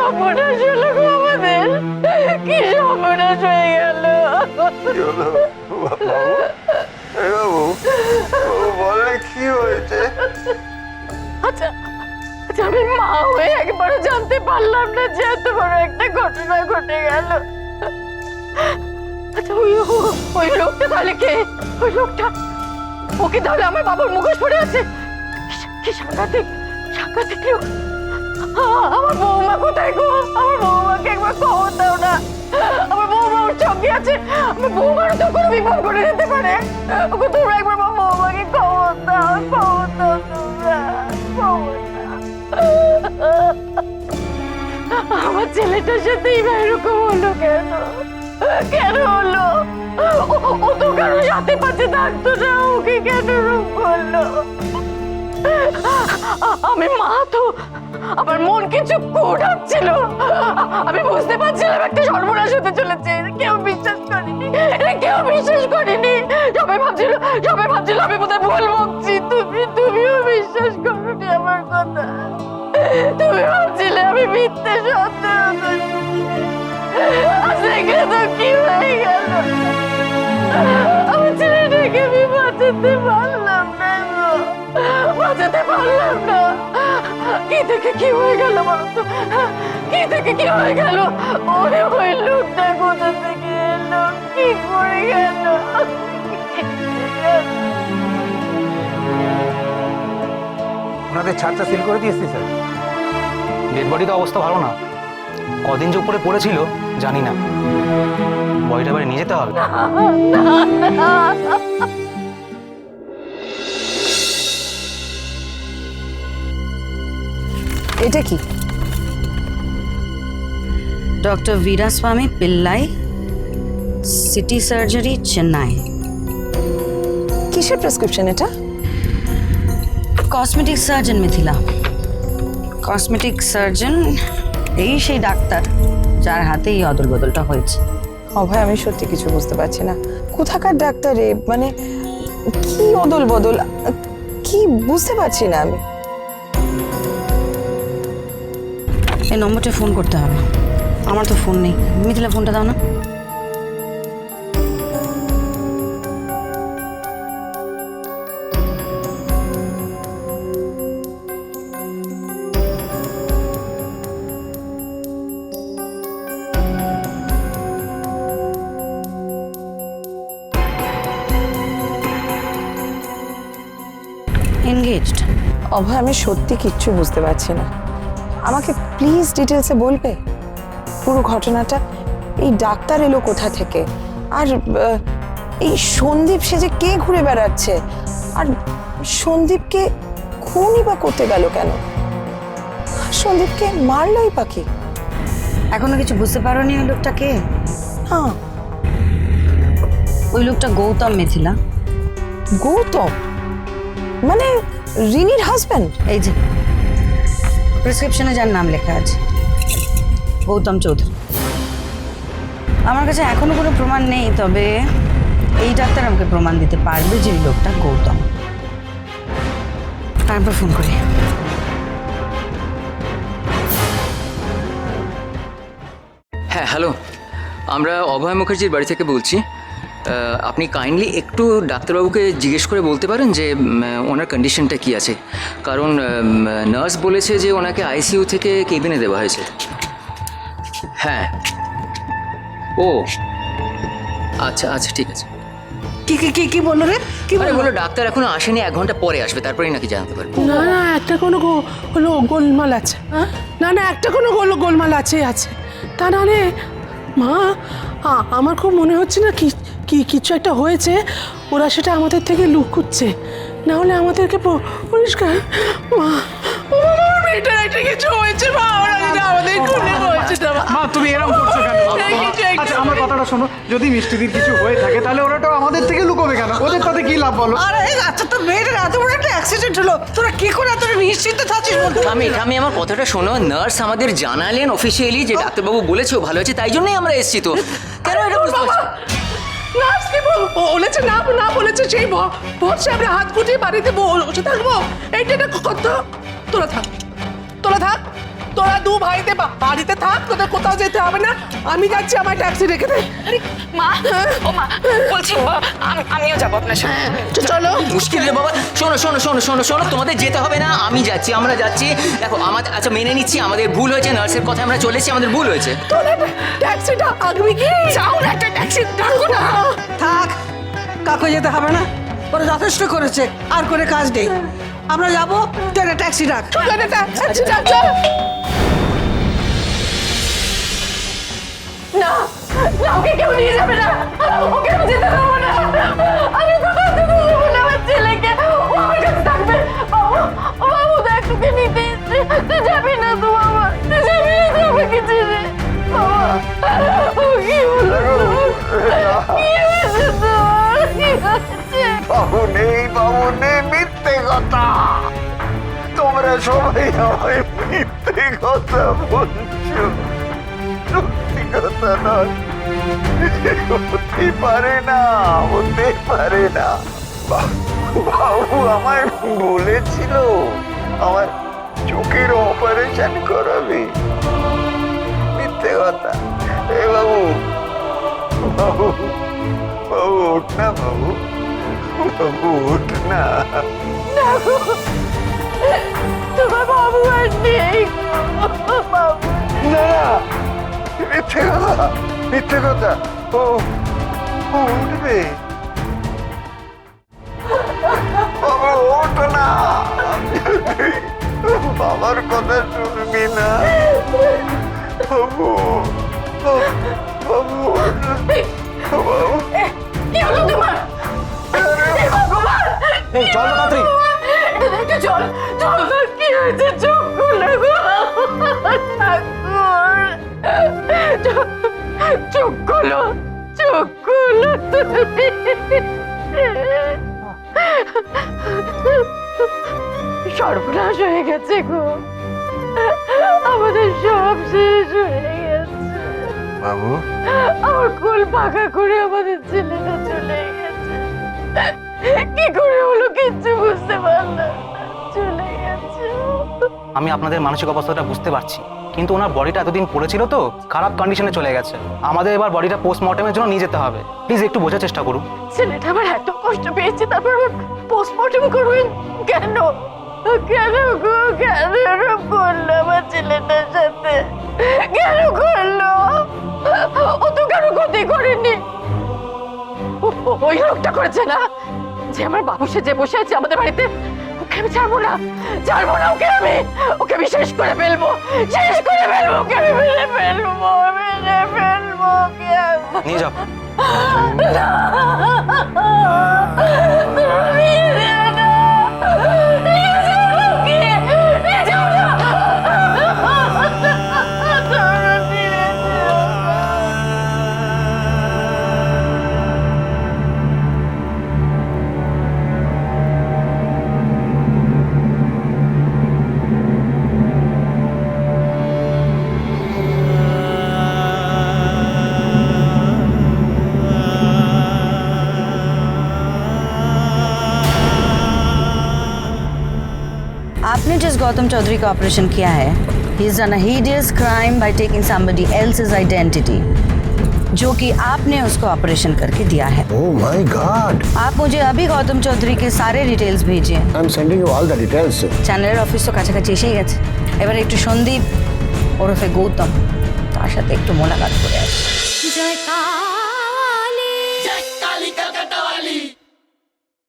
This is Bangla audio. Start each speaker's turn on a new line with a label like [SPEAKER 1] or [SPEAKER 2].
[SPEAKER 1] সর্বনাশ হলো গো আমাদের, কি সর্বনাশ হয়ে গেল।
[SPEAKER 2] বাবু বলে কি হয়েছে?
[SPEAKER 1] আচ্ছা আচ্ছা, আমি মা হয়ে একবারও জানতে পারলাম না যে এত বড় একটা ঘটনা ঘটে গেল। আচ্ছা ওই লোকটা তাহলে কে? ওই লোকটা ওকে তাহলে আমার বাবার মুখোশ পড়ে আছে? কি সাংঘাতিক সাংঘাতিক লোক। আমার বৌমা কোথায় গো? আমার বৌমাকে একবার খবর দাও না। আমার বৌমা ওর সঙ্গে আছে, আমার বৌমারও তো কোনো বিপদ করে যেতে পারে। ওকে তোমরা একবার আমার বৌমাকে খবর দাও, খবর দাও তোমরা, খবর দাও। আমার ছেলেটার সাথেই বা এরকম হলো কেন? কেন হলো? ও তো কারো সাথে পাচ্ছে থাকতো না, ওকে কেন রূপ করলো? আমি মা তো, আমার মন কিছু কোড়াচ্ছিল। আমি বুঝতে পারছিলাম একটা সর্বনাশ হতে চলেছে। কেউ বিশ্বাস করেনি, কেউ বিশ্বাস করেনি। সবাই ভাবছিল আমি বোধহয় ভুল বকছি। তুমিও বিশ্বাস করোনি আমার কথা। তুমি ভাবছিলে আমি মিথ্যে সন্দেহ করছি। আজকে তো কি হয়ে গেল? আমার ছেলেটাকে আমি বাঁচাতে পারলাম না গো, বাঁচাতে পারলাম না। কি থেকে কি হয়ে গেল বলতো? কি থেকে কি হয়ে গেল? ওই লোকটা কোথা থেকে এলো? কি করে গেল?
[SPEAKER 3] ওনাদের ছাদটা সিল করে দিয়েছি স্যার। ডেড বডির অবস্থা ভালো না, কদিন যে উপরে পড়েছিল জানি না। বডিটা বাড়ি নিয়ে যেতে হবে।
[SPEAKER 4] এটা কি?
[SPEAKER 5] Doctor Veeraswamy Pillai, city surgery, Chennai.
[SPEAKER 4] কিসের প্রেসক্রিপশন এটা?
[SPEAKER 5] Cosmetic surgeon Mithila. Cosmetic surgeon এই সেই ডাক্তার যার হাতে এই অদল বদলটা হয়েছে।
[SPEAKER 4] অভয়, আমি সত্যি কিছু বুঝতে পারছি না। কোথাকার ডাক্তার রে? মানে কি অদল বদল, কি বুঝতে পারছি না আমি।
[SPEAKER 5] এই নম্বরটা ফোন করতে হবে। আমার তো ফোন নেই। মিথিলা ফোনটা দাও না। এনগেজড।
[SPEAKER 4] অভয়, আমি সত্যি কিচ্ছু বুঝতে পারছি না। আমাকে প্লিজ ডিটেলসে বলবে পুরো ঘটনাটা। এই ডাক্তার এলো কোথা থেকে? আর এই সন্দীপ সে যে কে ঘুরে বেড়াচ্ছে? আর সন্দীপকে খুনই বা করতে গেল কেন? সন্দীপকে মারলই বা কি?
[SPEAKER 5] এখনো কিছু বুঝতে পারোনি ওই লোকটা কে?
[SPEAKER 4] হ্যাঁ,
[SPEAKER 5] ওই লোকটা গৌতম মিথিলা।
[SPEAKER 4] গৌতম মানে রিনির হাজব্যান্ড?
[SPEAKER 5] এই যে প্রেসক্রিপশনে যার নাম লেখা আছে, গৌতম চৌধুরী। আমার কাছে এখনো কোনো প্রমাণ নেই, তবে এই ডাক্তার আমাকে প্রমাণ দিতে পারবে যে এই লোকটা গৌতম। তারপর ফোন করি।
[SPEAKER 6] হ্যাঁ হ্যালো, আমরা অভয় মুখার্জির বাড়ি থেকে বলছি। আপনি কাইন্ডলি একটু ডাক্তারবাবুকে জিজ্ঞেস করে বলতে পারেন যে ওনার কন্ডিশনটা কী আছে, কারণ নার্স বলেছে যে ওনাকে আইসিইউ থেকে কেবিনে দেওয়া হয়েছে। হ্যাঁ, ও আচ্ছা আচ্ছা ঠিক আছে।
[SPEAKER 7] কি কি কি কি বললো রে? কি
[SPEAKER 6] বললো ডাক্তার এখনো আসেনি, 1 ঘন্টা পরে আসবে, তারপরেই নাকি জানতে পারবে।
[SPEAKER 7] না না, একটা কোনো হলো গোলমাল আছে। না না, একটা কোনো গোলমাল আছে। তা নাহলে মা, আমার খুব মনে হচ্ছে না কিছু একটা হয়েছে। ওরা সেটা আমাদের থেকে লুকোচ্ছে, না হলে আমাদেরকে পরিষ্কার। মা, মেয়েটার একটা কিছু হয়েছে মা, ওরা আমাদের খুলে হয়েছে।
[SPEAKER 3] মা তুমি এরকম করছো কেন? আচ্ছা আমার কথাটা শোনো, যদি মিষ্টিদির কিছু হয়ে থাকে তাহলে ওরা তো আমাদের থেকে লুকোবে কেন? ওদের তাতে কি লাভ বলো?
[SPEAKER 7] আরে আচ্ছা, তো মেয়েটার এত বড় একটা অ্যাক্সিডেন্ট হলো, তোরা কি করে এত নিশ্চিন্ত থাকিস বলতে?
[SPEAKER 6] আমি আমার কথাটা শোনো। নার্স আমাদের জানালেন অফিসিয়ালি যে ডাক্তারবাবু বলেছে ও ভালো হয়েছে, তাই জন্যই আমরা এসেছি। তো কেন এটা বুঝতে পারছি না?
[SPEAKER 7] নার্সকে বলেছে না বলেছে সেই ভরসা আমরা হাত গুটিয়ে বাড়িতে বসে থাকবো? এইটা কত? তোরা থাক, তোরা দু ভাইতে বাড়িতে থাক, তোদের কোথাও যেতে হবে না। আমি যাচ্ছি, আমার ট্যাক্সি রেখে দে।
[SPEAKER 4] মা ও মা বলছি আমিও যাবো আপনার সাথে।
[SPEAKER 7] চলো।
[SPEAKER 6] মুশকিল রে বাবা, শোনো শোনো শোনো শোনো শোনো, তোমাদের যেতে হবে না, আমি যাচ্ছি, আমরা যাচ্ছি। দেখো আমাদের, আচ্ছা মেনে নিচ্ছি আমাদের ভুল হয়েছে, নার্সের কথা আমরা চলেছি, আমাদের ভুল হয়েছে।
[SPEAKER 7] ট্যাক্সিটা আগবি কি? যাও না, একটা ট্যাক্সি ডাকো না।
[SPEAKER 8] থাক, কাকু যেতে হবে না, ওরা যথেষ্ট করেছে, আর করে কাজ নেই। আমরা যাবো, তুই একটা ট্যাক্সি ডাক।
[SPEAKER 7] ট্যাক্সি ডাক।
[SPEAKER 1] না না, ওকে কেউ নিয়ে যাবে না, ওকে আমি যেতে দেবো না। আমি কোথাও যেতে দেবো না আমার ছেলেকে, ও আমার কাছে থাকবে। বাবু, বাবু দেখ তোকে নিতে এসছে, তুই যাবি না তো বাবা, তুই যাবি না তো আমাকে ছেড়ে। বাবা, ও কি হলো তোর? কি হয়েছে তোর? কি হয়েছে?
[SPEAKER 2] বাবু নেই, মিথ্যে কথা। তোমরা সবাই আমায় মিথ্যে কথা বলছো, সত্যি কথা নয়। হতে পারে না, হতে পারে না। বাবু আমায় বলেছিল আমার চোখের অপারেশন করাবে। মিথ্যে কথা। এ বাবু, বাবু, বাবু ওঠ না, বাবু, বাবু ওঠ না।
[SPEAKER 1] তোমার বাবু আর নেই বাবু।
[SPEAKER 2] না মিথ্যে কথা, মিথ্যে কথা। ও ও উঠবে। বাবু ওঠ না, বাবার কথা শুনবি না। বাবু, বাবু ওঠ। বাবু
[SPEAKER 1] কি হলো তোমার? ভগবান,
[SPEAKER 3] চল তাড়াতাড়ি।
[SPEAKER 1] একটু চল চল, কি হয়েছে? চোখ খুলে গো ঠাকুর, চোখ খুলো, চোখ খুলো তুমি। সর্বনাশ হয়ে গেছে গো, আমাদের সব শেষ হয়ে গেছে।
[SPEAKER 2] বাবু,
[SPEAKER 1] আমার কোল পাকা করে আমাদের ছেলেটা চলে গেছে। কি করে হলো কিচ্ছু বুঝতে পারলাম না, চলে গেছে।
[SPEAKER 3] আমি আপনাদের মানসিক অবস্থাটা বুঝতে পারছি, কিন্তু ওনার বডিটা এতদিন পড়েছিল তো খারাপ কন্ডিশনে চলে গেছে। আমাদের এবার বডিটা পোস্টমর্টমের জন্য নিয়ে যেতে হবে। প্লিজ একটু বোঝার চেষ্টা করুন।
[SPEAKER 1] ছেলেটা আমার এত কষ্ট পেয়েছে, তারপর পোস্টমর্টম করবেন কেন? কেন গো, কেন এরকম করলো আমার ছেলেটার সাথে? কেন করলো? ও তো কারো ক্ষতি করেনি, ওই লোকটা করেছে না, যে আমার বাবু সেজে বসে আছে আমাদের বাড়িতে। ওকে আমি ছাড়বো না, ছাড়বো না ওকে, ওকে আমি শেষ করে ফেলবো, শেষ করে ফেলবো, ওকে আমি মেরে ফেলবো, মেরে ফেলবো ওকে আমি।
[SPEAKER 3] নিয়ে যাও।
[SPEAKER 5] आपने जिस गौतम चौधरी का ऑपरेशन किया है, he is done a hideous crime by taking somebody else's identity, जो कि आपने उसको ऑपरेशन करके दिया है।
[SPEAKER 9] Oh my God!
[SPEAKER 5] आप मुझे अभी गौतम चौधरी के सारे डिटेल्स भेजिए।
[SPEAKER 9] I'm sending you all the details.
[SPEAKER 5] চ্যানেলের অফিস তো কাছাকাছি এসেই গেছে, এবারে একটু সন্দীপ ওরফে গৌতম তার সাথে একটু মোলাকাত করে আসি।
[SPEAKER 1] জয়কার